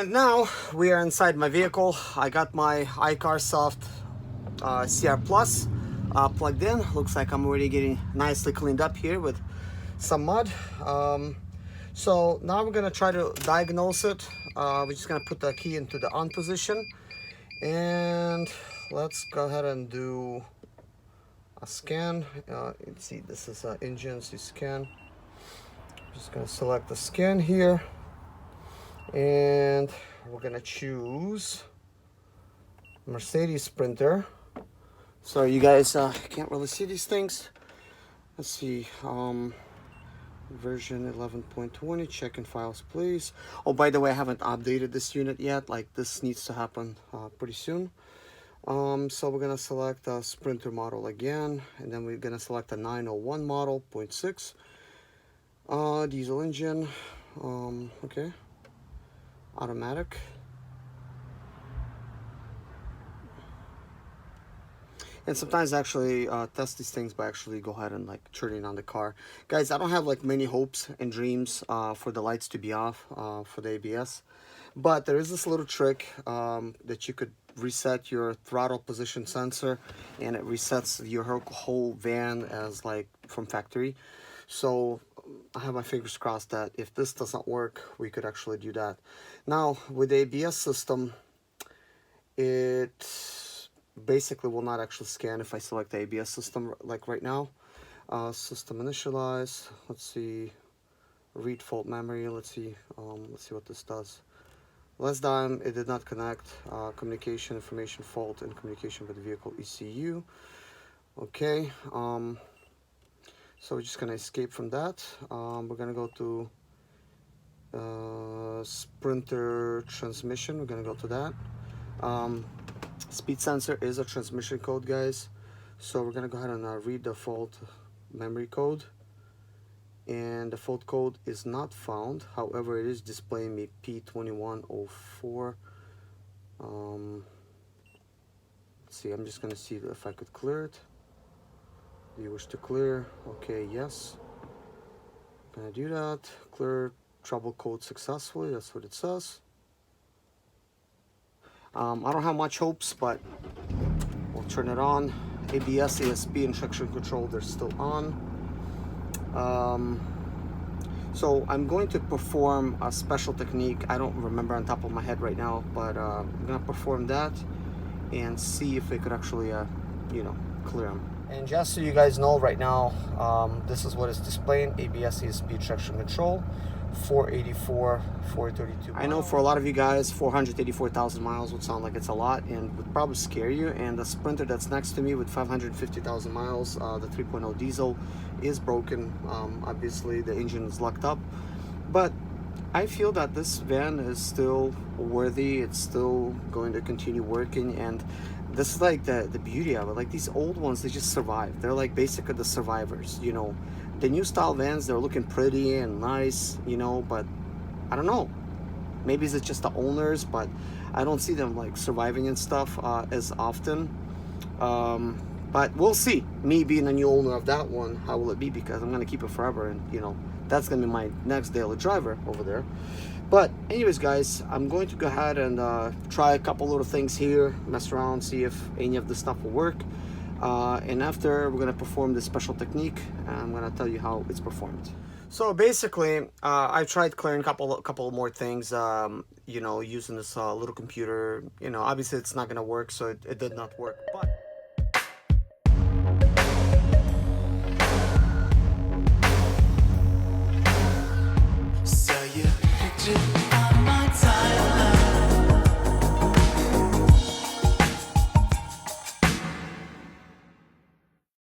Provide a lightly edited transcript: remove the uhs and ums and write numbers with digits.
And now we are inside my vehicle. I got my iCarsoft CR Plus plugged in. Looks like I'm already getting nicely cleaned up here with some mud. So now we're gonna try to diagnose it. We're just gonna put the key into the on position, and let's go ahead and do a scan. Let's see, this is an engine, so scan. Just gonna select the scan here, and we're gonna choose Mercedes Sprinter. Sorry, you guys can't really see these things. Let's see, version 11.20. Checking files, please. Oh, by the way, I haven't updated this unit yet. Like, this needs to happen pretty soon. So we're gonna select a Sprinter model again, and then we're gonna select a 901 model 0.6 diesel engine. Okay, automatic. And sometimes I actually test these things by actually go ahead and like turning on the car. Guys, I don't have like many hopes and dreams for the lights to be off for the ABS. But there is this little trick that you could reset your throttle position sensor, and it resets your whole van as like from factory. So I have my fingers crossed that if this doesn't work, we could actually do that. Now with the ABS system, it basically will not actually scan if I select the ABS system like right now. System initialize, let's see, read fault memory, let's see what this does. Last time it did not connect. Communication information fault and communication with the vehicle ECU. Okay, so we're just gonna escape from that. We're gonna go to Sprinter transmission. We're gonna go to that. Speed sensor is a transmission code, guys, so we're gonna go ahead and read the fault memory code, and the fault code is not found. However, it is displaying me P2104. Let's see, I'm just gonna see if I could clear it. Do you wish to clear? Okay, yes, gonna do that. Clear trouble code successfully, that's what it says. I don't have much hopes, but we'll turn it on. ABS, ESP, and traction control, they're still on. So I'm going to perform a special technique. I don't remember on top of my head right now, but I'm gonna perform that and see if it could actually, clear them. And just so you guys know right now, this is what it's displaying: ABS, ESP, traction control. 484, 432 miles. I know for a lot of you guys 484,000 miles would sound like it's a lot and would probably scare you, and the Sprinter that's next to me with 550,000 miles, the 3.0 diesel, is broken. Obviously the engine is locked up, but I feel that this van is still worthy. It's still going to continue working, and this is like the beauty of it. Like, these old ones, they just survive. They're like basically the survivors, you know. The new style vans, they're looking pretty and nice, you know, but I don't know. Maybe it's just the owners, but I don't see them like surviving and stuff as often. But we'll see. Me being a new owner of that one, how will it be? Because I'm gonna keep it forever, and you know, that's gonna be my next daily driver over there. But anyways, guys, I'm going to go ahead and try a couple little things here, mess around, see if any of this stuff will work. And after, we're gonna perform this special technique, and I'm gonna tell you how it's performed. So basically, I tried clearing a couple more things, you know, using this little computer. You know, obviously it's not gonna work, so it did not work. But